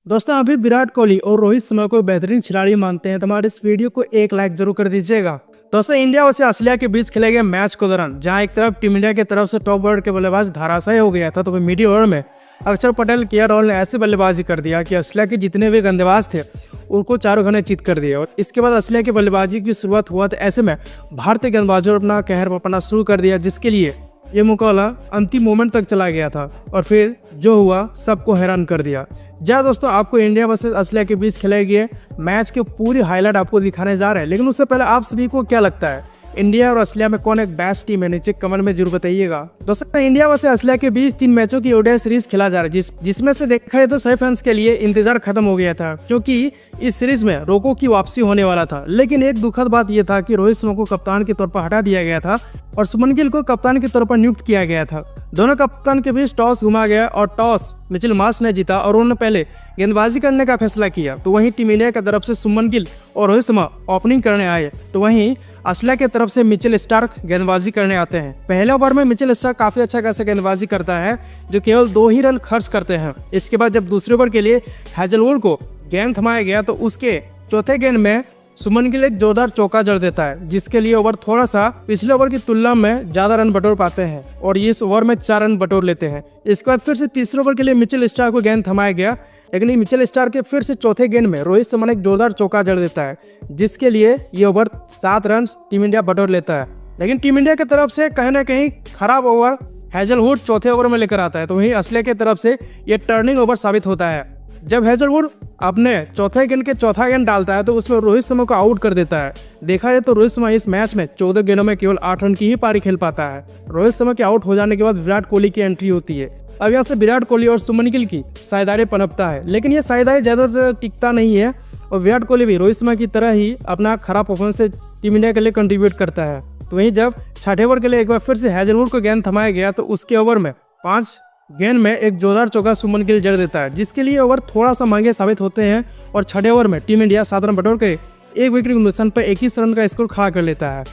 दोस्तों अभी विराट कोहली और रोहित शर्मा को बेहतरीन खिलाड़ी मानते हैं तो हमारे इस वीडियो को एक लाइक जरूर कर दीजिएगा। दोस्तों इंडिया और ऑस्ट्रेलिया के बीच खेले गए मैच के दौरान जहां एक तरफ टीम इंडिया की तरफ से टॉप ऑर्डर के बल्लेबाज धराशायी हो गया था तो वही मिडिल ओवर में अक्षर पटेल के राहुल ने ऐसी बल्लेबाजी कर दिया कि ऑस्ट्रेलिया के जितने भी गेंदबाज थे उनको चारों घने चित कर दिए। और इसके बाद ऑस्ट्रेलिया की बल्लेबाजी की शुरुआत हुआ तो ऐसे में भारतीय गेंदबाजों ने अपना कहर बरपाना शुरू कर दिया, जिसके लिए ये मुकाबला अंतिम मोमेंट तक चला गया था और फिर जो हुआ सबको हैरान कर दिया। दोस्तों आपको इंडिया वर्सेस ऑस्ट्रेलिया के बीच खेले गए मैच के पूरी हाईलाइट आपको दिखाने जा रहे हैं, लेकिन उससे पहले आप सभी को क्या लगता है इंडिया और ऑस्ट्रेलिया में कौन एक बेस्ट टीम है, नीचे कमेंट में जरूर बताइएगा। दोस्तों इंडिया वर्सेस ऑस्ट्रेलिया के बीच 3 मैचों की ओडीआई सीरीज खेला जा रहा है जिसमें से देखा जाए तो सभी फैंस के लिए इंतजार खत्म हो गया था क्योंकि इस सीरीज में रोको की वापसी होने वाला था। लेकिन एक दुखद बात यह था कि रोहित शर्मा को कप्तान के तौर पर हटा दिया गया था और शुभमन गिल को कप्तान के तौर पर नियुक्त किया गया था। दोनों कप्तान के बीच टॉस घुमा गया और टॉस मिचेल मार्श ने जीता और उन्होंने पहले गेंदबाजी करने का फैसला किया। तो वहीं टीम इंडिया की तरफ से शुभमन गिल और रोहित शर्मा ओपनिंग करने आए, तो वहीं ऑस्ट्रेलिया की तरफ से मिचेल स्टार्क गेंदबाजी करने आते हैं। पहले ओवर में मिचेल स्टार्क काफी अच्छा खासा गेंदबाजी करता है जो केवल 2 ही रन खर्च करते हैं। इसके बाद जब दूसरे ओवर के लिए हैजलवुड को गेंद थमाया गया तो उसके चौथे गेंद में शुभमन गिल एक जोरदार चौका जड़ देता है, जिसके लिए ओवर थोड़ा सा पिछले ओवर की तुलना में ज्यादा रन बटोर पाते हैं और इस ओवर में 4 रन बटोर लेते हैं। इसके बाद फिर से तीसरे ओवर के लिए मिचेल स्टार्क को गेंद थमाया गया, लेकिन मिचेल स्टार्क के फिर से चौथे गेंद में रोहित शर्मा ने एक जोरदार चौका जड़ देता है, जिसके लिए ये ओवर 7 रन टीम इंडिया बटोर लेता है। लेकिन टीम इंडिया की तरफ से कहीं ना कहीं खराब ओवर हैजलवुड चौथे ओवर में लेकर आता है, तो वहीं ऑस्ट्रेलिया की तरफ से ये टर्निंग ओवर साबित होता है। जब हैजलवुड अपने चौथे गेंद के चौथा गेंद डालता है तो उसमें रोहित शर्मा को आउट कर देता है। देखा जाए तो रोहित शर्मा इस मैच में 14 गेंदों में केवल 8 रन की ही पारी खेल पाता है। रोहित शर्मा के आउट हो जाने के बाद विराट कोहली की एंट्री होती है। अब यहाँ से विराट कोहली और शुभमन गिल की साझेदारी पनपता है, लेकिन ये साझेदारी ज्यादातर टिकता नहीं है और विराट कोहली भी रोहित शर्मा की तरह ही अपना खराब परफॉर्मेंस से टीम इंडिया के लिए कंट्रीब्यूट करता है। तो वहीं जब छठे ओवर के लिए एक बार फिर से हैजलवुड को गेंद थमाया गया तो उसके ओवर में 5 गेंद में एक जोरदार चौका शुभमन गिल जड़ देता है, जिसके लिए ओवर थोड़ा सा महंगे साबित होते हैं और छठे ओवर में टीम इंडिया 7 रन बटोर के 1 विकेट के नुकसान पर 21 रन का स्कोर खड़ा कर लेता है।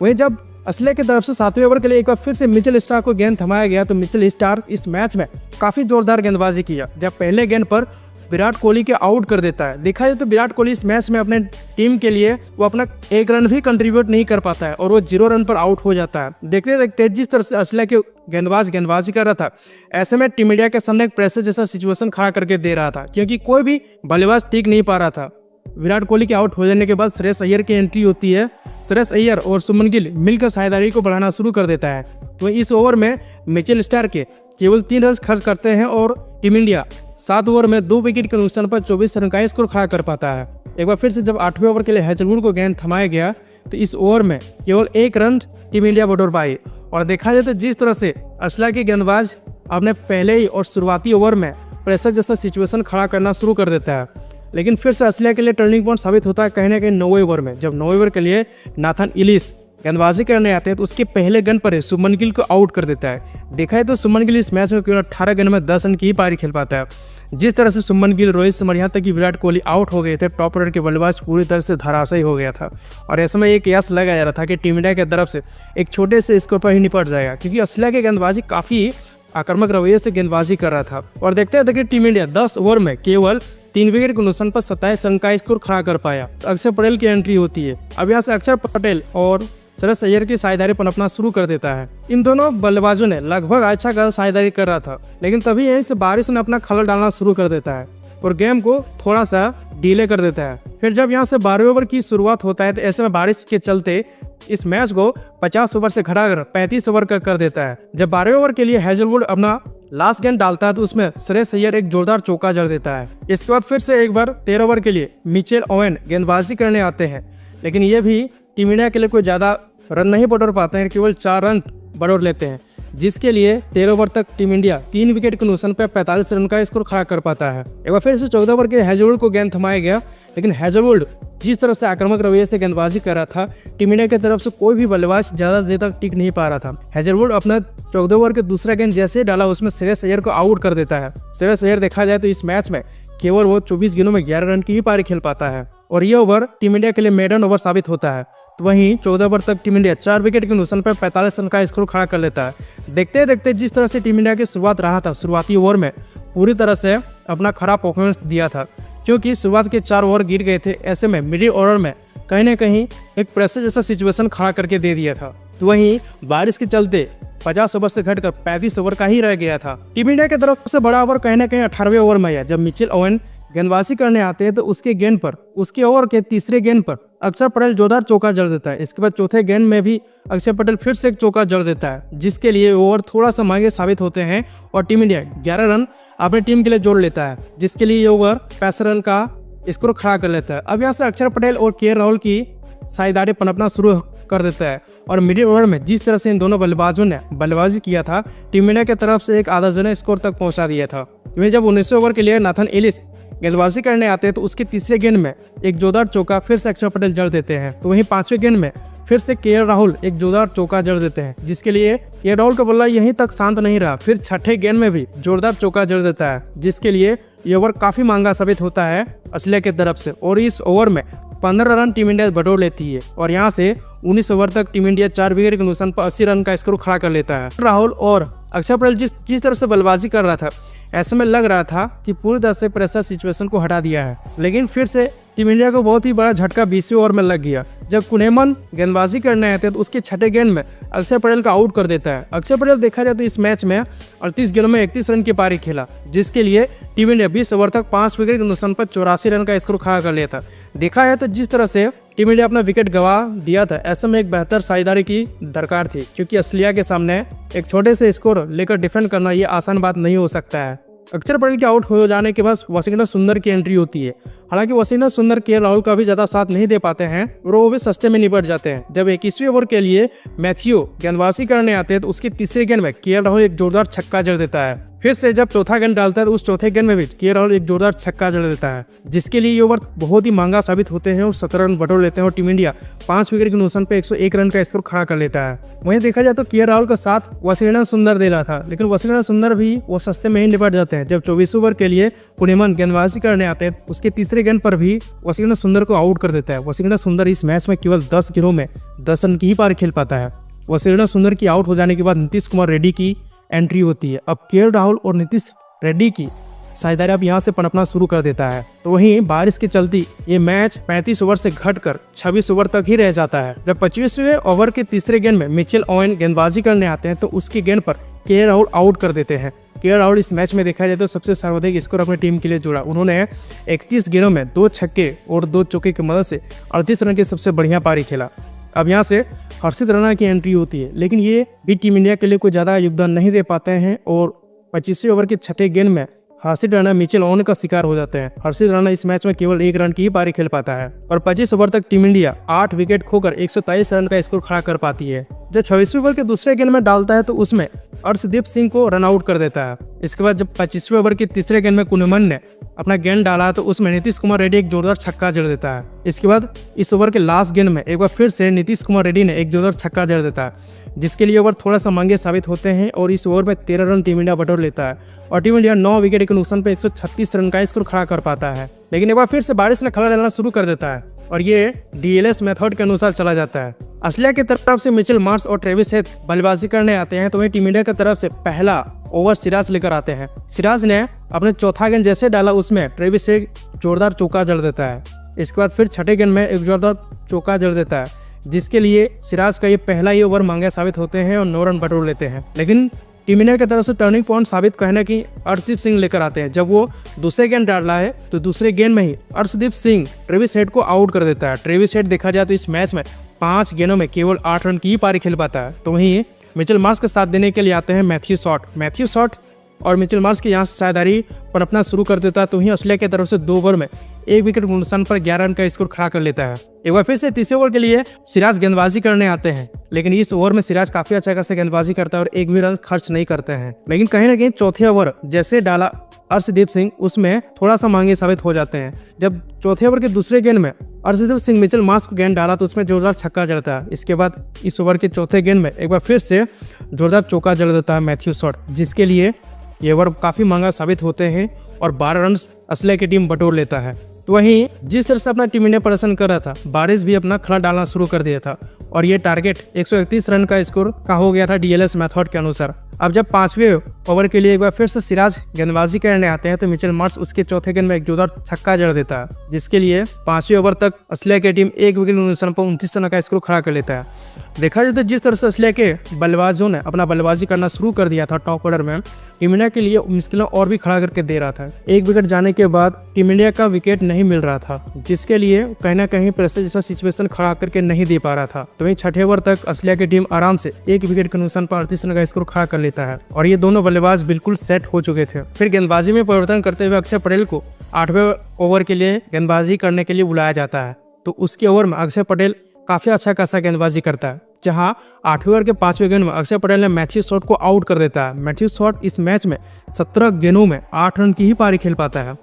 वहीं जब ऑस्ट्रेलिया की तरफ से 7वें ओवर के लिए एक बार फिर से मिचेल स्टार्क को गेंद थमाया गया तो मिचेल स्टार्क इस मैच में काफी जोरदार गेंदबाजी किया, जब पहले गेंद पर विराट कोहली के आउट कर देता है। देखा जाए तो विराट कोहली इस मैच में अपने टीम के लिए वो अपना 1 रन भी कंट्रीब्यूट नहीं कर पाता है और वो 0 रन पर आउट हो जाता है। देखते देखते जिस तरह से ऑस्ट्रेलिया के गेंदबाजी कर रहा था, ऐसे में टीम इंडिया के सामने एक प्रेशर जैसा सिचुएशन खड़ा करके दे रहा था क्योंकि कोई भी बल्लेबाज टिक नहीं पा रहा था। विराट कोहली के आउट हो जाने के बाद श्रेयस अय्यर की एंट्री होती है। श्रेयस अय्यर और शुभमन गिल मिलकर साझेदारी को बढ़ाना शुरू कर देता है। तो इस ओवर में मिचेल स्टार्क के केवल 3 रन खर्च करते हैं और टीम इंडिया 7 ओवर में 2 विकेट के नुकसान पर 24 रन का स्कोर खड़ा कर पाता है। एक बार फिर से जब 8वें ओवर के लिए हैजलवुड को गेंद थमाया गया तो इस ओवर में केवल 1 रन टीम इंडिया बटोर पाई। और देखा जाए तो जिस तरह से ऑस्ट्रेलिया के गेंदबाज अपने पहले ही और शुरुआती ओवर में प्रेशर जैसा सिचुएशन खड़ा करना शुरू कर देता है, लेकिन फिर से ऑस्ट्रेलिया के लिए टर्निंग पॉइंट साबित होता है कहीं ना कहीं 9वें ओवर में, जब 9वें ओवर के लिए नाथन इलिस गेंदबाजी करने आते हैं तो उसके पहले गेंद पर शुभमन गिल को आउट कर देता है। देखा है तो शुभमन गिल इस मैच में केवल 18 गेंद में 10 रन की ही पारी खेल पाता है। जिस तरह से शुभमन गिल, रोहित शर्मा, यहाँ तक कि विराट कोहली आउट हो गए थे, टॉप ऑर्डर के बल्लेबाज पूरी तरह से धराशायी हो गया था और ऐसे में एक कयास लगाया जा रहा था कि टीम इंडिया की तरफ से एक छोटे से स्कोर पर ही निपट जाएगा क्योंकि ऑस्ट्रेलिया के गेंदबाजी काफी आक्रामक रवैये से गेंदबाजी कर रहा था। और देखते देखते टीम इंडिया 10 ओवर में केवल 3 विकेट के नुकसान पर 27 रन का स्कोर खड़ा कर पाया। अक्षर पटेल की एंट्री होती है। अब यहाँ से अक्षर पटेल और श्रेयस अय्यर की साझेदारी पनपना शुरू कर देता है। इन दोनों बल्लेबाजों ने लगभग अच्छा खासा साझेदारी कर रहा था, लेकिन तभी यहीं से बारिश ने अपना खलल डालना शुरू कर देता है और गेम को थोड़ा सा डिले कर देता है। फिर जब यहाँ से 12वें ओवर की शुरुआत होता है तो ऐसे में बारिश के चलते इस मैच को 50 ओवर से घटाकर 35 ओवर का कर देता है। जब 12वें ओवर के लिए हैजलवुड अपना लास्ट गेंद डालता है तो उसमें श्रेयस अय्यर एक जोरदार चौका जड़ देता है। इसके बाद फिर से एक बार 13 ओवर के लिए मिचेल ओवेन गेंदबाजी करने आते हैं, लेकिन ये भी टीम इंडिया के लिए कोई ज्यादा रन नहीं बटोर पाते हैं, केवल 4 रन बटोर लेते हैं, जिसके लिए 13 ओवर तक टीम इंडिया 3 विकेट के नुकसान पर 45 रन का स्कोर खड़ा कर पाता है। एक बार फिर से 14 ओवर के हैजलवुड को गेंद थमाया गया, लेकिन हैजलवुड जिस तरह से आक्रामक रवैये से गेंदबाजी कर रहा था, टीम इंडिया की तरफ से कोई भी बल्लेबाज ज्यादा देर तक टिक नहीं पा रहा था। हैजलवुड अपना 14 ओवर के दूसरा गेंद जैसे ही डाला उसमें श्रेयस अय्यर को आउट कर देता है। श्रेयस अय्यर देखा जाए तो इस मैच में केवल वो 24 गेंदों में 11 रन की ही पारी खेल पाता है और ये ओवर टीम इंडिया के लिए मेडन ओवर साबित होता है। तो वहीं 14 ओवर तक टीम इंडिया 4 विकेट के नुकसान पर 45 रन का स्कोर खड़ा कर लेता है। देखते देखते जिस तरह से टीम इंडिया की शुरुआत रहा था, शुरुआती ओवर में पूरी तरह से अपना खराब परफॉर्मेंस दिया था, क्योंकि शुरुआत के 4 ओवर गिर गए थे। ऐसे में मिडिल ओवर में कहीं ना कहीं एक प्रेशर जैसा सिचुएशन खड़ा करके दे दिया था। तो वहीं बारिश के चलते 50 ओवर से घटकर 35 ओवर का ही रह गया था। टीम इंडिया की तरफ से बड़ा ओवर कहीं ना कहीं 18वें ओवर में है, जब मिचेल ओवन गेंदबाजी करने आते हैं तो उसके गेंद पर, उसके ओवर के तीसरे गेंद पर अक्षर पटेल जोरदार चौका जड़ देता है। इसके बाद चौथे गेंद में भी अक्षर पटेल फिर से एक चौका जड़ देता है, जिसके लिए ओवर थोड़ा सा महंगे साबित होते हैं और टीम इंडिया 11 रन अपनी टीम के लिए जोड़ लेता है, जिसके लिए ये ओवर 65 रन का स्कोर खड़ा कर लेता है। अब यहाँ से अक्षर पटेल और के राहुल की साझेदारी पनपना शुरू कर देता है और मिडिल ओवर में जिस तरह से इन दोनों बल्लेबाजों ने बल्लेबाजी किया था, टीम इंडिया की तरफ से एक आधा जने स्कोर तक पहुंचा दिया था। वहीं जब 19वें ओवर के लिए नाथन एलिस गेंदबाजी करने आते हैं तो उसके तीसरे गेंद में एक जोरदार चौका फिर से अक्षर पटेल जड़ देते हैं। तो वहीं 5वें गेंद में फिर से के राहुल एक जोरदार चौका जड़ देते हैं, जिसके लिए के राहुल का बल्ला यहीं तक शांत नहीं रहा, फिर छठे गेंद में भी जोरदार चौका जड़ देता है, जिसके लिए ये ओवर काफी महंगा साबित होता है ऑस्ट्रेलिया की तरफ से। और इस ओवर में 15 रन टीम इंडिया बटोर लेती है और यहाँ से 19 ओवर तक टीम इंडिया 4 विकेट के नुकसान पर 80 रन का स्कोर खड़ा कर लेता है। राहुल और अक्षर पटेल जिस तरह से बल्लेबाजी कर रहा था, ऐसे में लग रहा था कि पूरी तरह से प्रेशर सिचुएशन को हटा दिया है, लेकिन फिर से टीम इंडिया को बहुत ही बड़ा झटका 20वें ओवर में लग गया। जब कुनेमन गेंदबाजी करने आए थे तो उसके छठे गेंद में अक्षर पटेल का आउट कर देता है। अक्षर पटेल देखा जाए तो इस मैच में 38 गेंदों में 31 रन की पारी खेला, जिसके लिए टीम इंडिया 20 ओवर तक 5 विकेट के नुकसान पर 84 रन का स्कोर खड़ा कर लिया था। देखा है तो जिस तरह से टीम इंडिया अपना विकेट गंवा दिया था, ऐसे में एक बेहतर साझेदारी की दरकार थी, क्योंकि ऑस्ट्रेलिया के सामने एक छोटे से स्कोर लेकर डिफेंड करना ये आसान बात नहीं हो सकता है। अक्षर पटेल के आउट हो जाने के बाद वाशिंगटन सुंदर की एंट्री होती है। हालांकि वाशिंगटन सुंदर के राहुल का भी ज्यादा साथ नहीं दे पाते हैं और वो भी सस्ते में निपट जाते हैं। जब 21वें ओवर के लिए मैथ्यू गेंदबाजी करने आते हैं तो उसके तीसरे गेंद में के राहुल एक जोरदार छक्का जड़ देता है। फिर से जब चौथा गेंद डालता है तो उस चौथे गेंद में भी के राहुल एक जोरदार छक्का जड़ देता है, जिसके लिए ये ओवर बहुत ही महंगा साबित होते हैं और 17 रन बटोर लेते हैं और टीम इंडिया 5 विकेट के नुकसान पे 101 रन का स्कोर खड़ा कर लेता है। वहीं देखा जाए तो के राहुल का साथ वाशिंगटन सुंदर दे रहा था, लेकिन वाशिंगटन सुंदर भी वो सस्ते में ही निपट जाते हैं। जब 24 ओवर के लिए कुनेमन गेंदबाजी करने आते हैं उसके तीसरे गेंद पर भी वाशिंगटन सुंदर को आउट कर देता है। वाशिंगटन सुंदर इस मैच में केवल 10 गेंदों में 10 रन की ही पारी खेल पाता है। वाशिंगटन सुंदर की आउट हो जाने के बाद नीतीश कुमार रेड्डी की एंट्री होती है। अब के राहुल और नीतीश रेड्डी की साझेदारी अब यहाँ से पनपना शुरू कर देता है। तो वहीं बारिश के चलती ये मैच 35 ओवर से घटकर 26 ओवर तक ही रह जाता है। जब 25वें ओवर के तीसरे गेंद में मिचेल ओवन गेंदबाजी करने आते हैं तो उसकी गेंद पर के राहुल आउट कर देते हैं। के राहुल इस मैच में देखा जाए तो सबसे सर्वाधिक स्कोर अपनी टीम के लिए जोड़ा। उन्होंने 31 गेंदों में 2 छक्के और 2 चौके की मदद से 38 रन की सबसे बढ़िया पारी खेला। अब यहाँ से हर्षित राणा की एंट्री होती है, लेकिन ये भी टीम इंडिया के लिए कोई ज़्यादा योगदान नहीं दे पाते हैं और 25वें ओवर के छठे गेंद में हर्षित राणा मिचेल ओवन का शिकार हो जाते हैं। हर्षित राणा इस मैच में केवल 1 रन की ही पारी खेल पाता है और 25 ओवर तक टीम इंडिया 8 विकेट खोकर 123 रन का स्कोर खड़ा कर पाती है। जब 26वें ओवर के दूसरे गेंद में डालता है तो उसमें अर्शदीप सिंह को रन आउट कर देता है। इसके बाद जब 25वें ओवर के तीसरे गेंद में कुनेमन ने अपना गेंद डाला तो उसमें नीतीश कुमार रेड्डी एक जोरदार छक्का जड़ देता है। इसके बाद इस ओवर के लास्ट गेंद में एक बार फिर से नीतीश कुमार रेड्डी ने एक जोरदार छक्का जड़ देता है, जिसके लिए ओवर थोड़ा सा महंगे साबित होते हैं और इस ओवर में 13 रन टीम इंडिया बटोर लेता है और टीम इंडिया 9 विकेट के नुकसान पर 136 रन का स्कोर खड़ा कर पाता है। लेकिन एक बार फिर से बारिश ने खला डालना शुरू कर देता है और ये डीएलएस मेथड के अनुसार चला जाता है। ऑस्ट्रेलिया की तरफ से मिचेल मार्श और ट्रेविस हेड बल्लेबाजी करने आते हैं तो वहीं टीम इंडिया की तरफ से पहला ओवर सिराज लेकर आते हैं। सिराज ने अपने चौथा गेंद जैसे डाला उसमें ट्रेविस हेड जोरदार चौका जड़ देता है। इसके बाद फिर छठे गेंद में एक जोरदार चौका जड़ देता है, जिसके लिए सिराज का ये पहला ही ओवर महंगे साबित होते हैं और 9 रन बटोर लेते हैं। लेकिन टीम इंडिया की तरफ से टर्निंग पॉइंट साबित कहना कि अर्शदीप सिंह लेकर आते हैं। जब वो दूसरे गेंद डाला है तो दूसरे गेंद में ही अर्शदीप सिंह ट्रेविस हेड को आउट कर देता है। ट्रेविस हेड देखा जाए तो इस मैच में 5 गेंदों में केवल 8 रन की ही पारी खेल पाता है। तो वहीं मिचेल मार्श के साथ देने के लिए आते हैं मैथ्यू शॉट और मिचेल मार्श के यहाँ साझेदारी पनपना शुरू कर देता है। तो वहीं ऑस्ट्रेलिया की तरफ से 2 ओवर में 1 विकेट के नुकसान पर 11 रन का स्कोर खड़ा कर लेता है। एक बार फिर से तीसरे ओवर के लिए सिराज गेंदबाजी करने आते हैं, लेकिन इस ओवर में सिराज काफी अच्छा खासा गेंदबाजी करता है और एक भी रन खर्च नहीं करते हैं। लेकिन कहीं ना कहीं चौथे ओवर जैसे डाला अर्शदीप सिंह उसमें थोड़ा सा महंगे साबित हो जाते हैं। जब चौथे ओवर के दूसरे गेंद में अर्शदीप सिंह मिचेल मार्श को गेंद डाला तो उसमें जोरदार छक्का जड़ता है। इसके बाद इस ओवर के चौथे गेंद में एक बार फिर से जोरदार चौका जड़ देता है मैथ्यू शॉट, जिसके लिए ये ओवर काफी महंगा साबित होते हैं और 12 रन ऑस्ट्रेलिया की टीम बटोर लेता है। तो वहीं जिस तरह से अपना टीम इंडिया प्रदर्शन कर रहा था, बारिश भी अपना खड़ा डालना शुरू कर दिया था और ये टारगेट 131 रन का स्कोर का हो गया था डीएलएस मेथड के अनुसार। अब जब 5वें ओवर के लिए एक बार फिर से सिराज गेंदबाजी करने आते हैं तो मिचेल मार्श उसके चौथे गेंद में एक जोरदार छक्का जड़ देता है, जिसके लिए 5वें ओवर तक ऑस्ट्रेलिया की टीम 1 विकेट के नुकसान पर 29 रन का स्कोर खड़ा कर लेता है। देखा जाए तो जिस तरह से ऑस्ट्रेलिया के बल्लेबाजों ने अपना बल्लेबाजी करना शुरू कर दिया था टॉप ऑर्डर में, टीम इंडिया के लिए मुश्किलें और भी खड़ा करके दे रहा था। 1 विकेट जाने के बाद टीम इंडिया का विकेट नहीं मिल रहा था, जिसके लिए कहीं ना कहीं प्रेशर जैसा सिचुएशन खड़ा करके नहीं दे पा रहा था। तो वहीं 6ठे ओवर तक ऑस्ट्रेलिया की टीम आराम से 1 विकेट के नुकसान पर 38 रन का स्कोर खड़ा कर लेता है और ये दोनों बल्लेबाज बिल्कुल सेट हो चुके थे। फिर गेंदबाजी में परिवर्तन करते हुए अक्षर पटेल को 8वें ओवर के लिए गेंदबाजी करने के लिए बुलाया जाता है। तो उसके ओवर में अक्षर पटेल काफी अच्छा खासा गेंदबाजी करता है, जहां 8वें ओवर के 5वें गेंद में अक्षर पटेल ने मैथ्यू शॉट को आउट कर देता है। मैथ्यू शॉट इस मैच में 17 गेंदों में 8 रन की ही पारी खेल पाता है।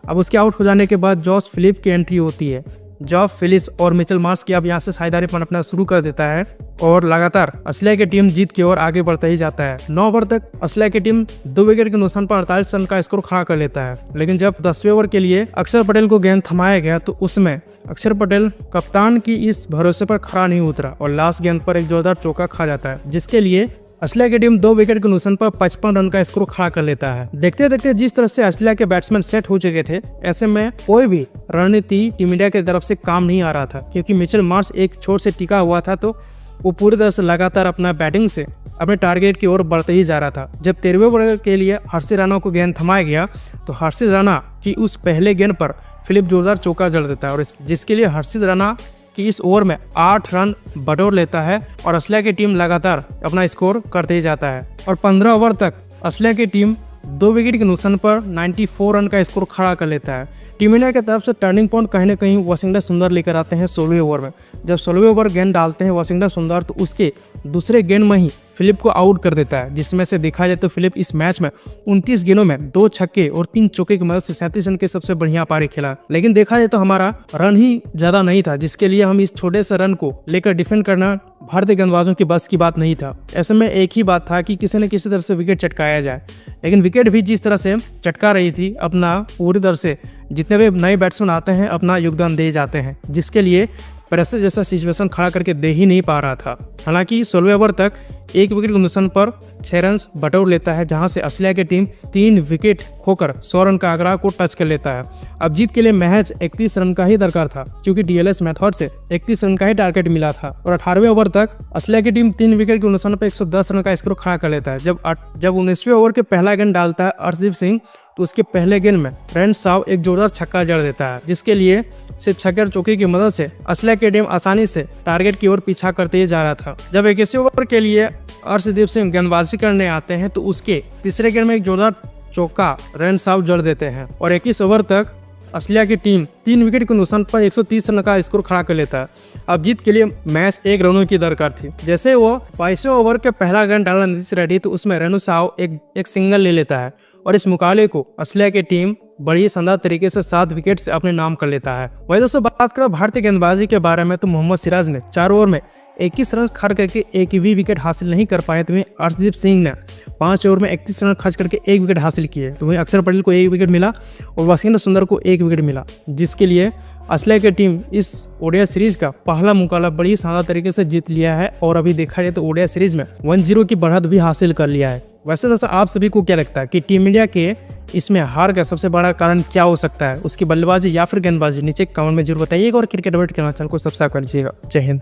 अब उसके आउट हो जाने के बाद जॉस फिलिप की एंट्री होती है। जॉस फिलिप्स और मिचेल मार्श की अब यहाँ से साझेदारीपन अपना शुरू कर देता है और लगातार ऑस्ट्रेलिया की टीम जीत की ओर आगे बढ़ता ही जाता है। 9 ओवर तक ऑस्ट्रेलिया की टीम 2 विकेट के नुकसान पर 48 रन का स्कोर खड़ा कर लेता है। लेकिन जब 10वें ओवर के लिए अक्षर पटेल को गेंद थमाया गया तो उसमें अक्षर पटेल कप्तान की इस भरोसे पर खड़ा नहीं उतरा और लास्ट गेंद पर एक जोरदार चौका खा जाता है, जिसके लिए ऑस्ट्रेलिया की टीम 2 विकेट के नुकसान पर 55 रन का स्कोर खड़ा कर लेता है। देखते देखते जिस तरह से ऑस्ट्रेलिया के बैट्समैन सेट हो चुके थे, ऐसे में कोई भी रणनीति टीम इंडिया की तरफ से काम नहीं आ रहा था, क्योंकि मिचेल मार्श एक छोर से टिका हुआ था तो वो पूरी तरह से लगातार अपना बैटिंग से अपने टारगेट की ओर बढ़ते ही जा रहा था। जब 13वें ओवर के लिए हर्षित राणा को गेंद थमाया गया तो हर्षित राणा की उस पहले गेंद पर फिलिप जोरदार चौका जड़ देता है और जिसके लिए हर्षित राणा कि इस ओवर में 8 रन बटोर लेता है और ऑस्ट्रेलिया की टीम लगातार अपना स्कोर करते ही जाता है और 15 ओवर तक ऑस्ट्रेलिया की टीम 2 विकेट के नुकसान पर 94 रन का स्कोर खड़ा कर लेता है। टीम इंडिया की तरफ से टर्निंग पॉइंट कहीं ना कहीं वाशिंगटन सुंदर लेकर आते हैं 16वें ओवर में। जब 16वें ओवर गेंद डालते हैं वाशिंगटन सुंदर तो उसके दूसरे गेंद में ही फिलिप को आउट कर देता है, जिसमें से देखा जाए तो फिलिप इस मैच में 29 गेंदों में 2 छक्के और 3 चौके की मदद से 37 रन के सबसे बढ़िया पारी खेला। लेकिन देखा जाए तो हमारा रन ही ज्यादा नहीं था, जिसके लिए हम इस छोटे से रन को लेकर डिफेंड करना भारतीय गेंदबाजों की बस की बात नहीं था। ऐसे में एक ही बात था कि किसी न किसी तरह से विकेट चटकाया जाए, लेकिन विकेट भी जिस तरह से चटका रही थी अपना पूरी तरह से जितने भी नए बैट्समैन आते हैं अपना योगदान दे जाते हैं, जिसके लिए प्रेशर जैसा सिचुएशन खड़ा करके दे ही नहीं पा रहा था। हालांकि 16वें ओवर तक 1 विकेट के नुकसान पर 6 रन बटोर लेता है, जहां से ऑस्ट्रेलिया की टीम 3 विकेट खोकर 100 रन का आंकड़ा को टच कर लेता है। अब जीत के लिए महज 31 रन का ही दरकार था, क्योंकि डीएलएस मेथड से 31 रन का ही टारगेट मिला था और 18वें ओवर तक ऑस्ट्रेलिया की टीम 3 विकेट के नुकसान पर 110 रन का स्कोर खड़ा कर लेता है। जब 19वें ओवर के पहला गेंद डालता है अर्शदीप सिंह तो उसके पहले गेंद में रैंडसाव एक जोरदार छक्का जड़ देता है, जिसके लिए सिर्फ छक्के और चौके की मदद से ऑस्ट्रेलिया की टीम आसानी से टारगेट की ओर पीछा करते ही जा रहा था। जब 21वें ओवर के लिए अर्शदीप सिंह गेंदबाजी करने आते हैं तो उसके तीसरे गेंद में एक जोरदार चौका रैंडसाव जड़ देते हैं और 21 ओवर तक ऑस्ट्रेलिया की टीम 3 विकेट के नुकसान पर 130 रन का स्कोर खड़ा कर लेता है। अब जीत के लिए मैच 1 रनों की दरकार थी। जैसे वो 22वें ओवर के पहला गेंद डाला नीतीश रेड्डी तो उसमें रैंडसाव एक सिंगल ले लेता है और इस मुकाबले को ऑस्ट्रेलिया की टीम बड़ी शानदार तरीके से 7 विकेट से अपने नाम कर लेता है। वही दोस्तों बात करें भारतीय गेंदबाजी के बारे में तो मोहम्मद सिराज ने 4 ओवर में 21 रन खर्च करके एक भी विकेट हासिल नहीं कर पाए। तो वहीं अर्शदीप सिंह ने 5 ओवर में 31 रन खर्च करके 1 विकेट हासिल किए। तो वहीं अक्षर पटेल को 1 विकेट मिला और वाशिंगटन सुंदर को 1 विकेट मिला, जिसके लिए ऑस्ट्रेलिया की टीम इस ओडीआई सीरीज का पहला मुकाबला बड़ी शानदार तरीके से जीत लिया है और अभी देखा जाए तो ओडीआई सीरीज में 1-0 की बढ़त भी हासिल कर लिया है। वैसे दोस्तों आप सभी को क्या लगता है कि टीम इंडिया के इसमें हार का सबसे बड़ा कारण क्या हो सकता है? उसकी बल्लेबाजी या फिर गेंदबाजी? नीचे कमेंट में जरूर बताइएगा और क्रिकेट अपडेट के चैनल को सब्सक्राइब कर लीजिएगा। जय हिंद।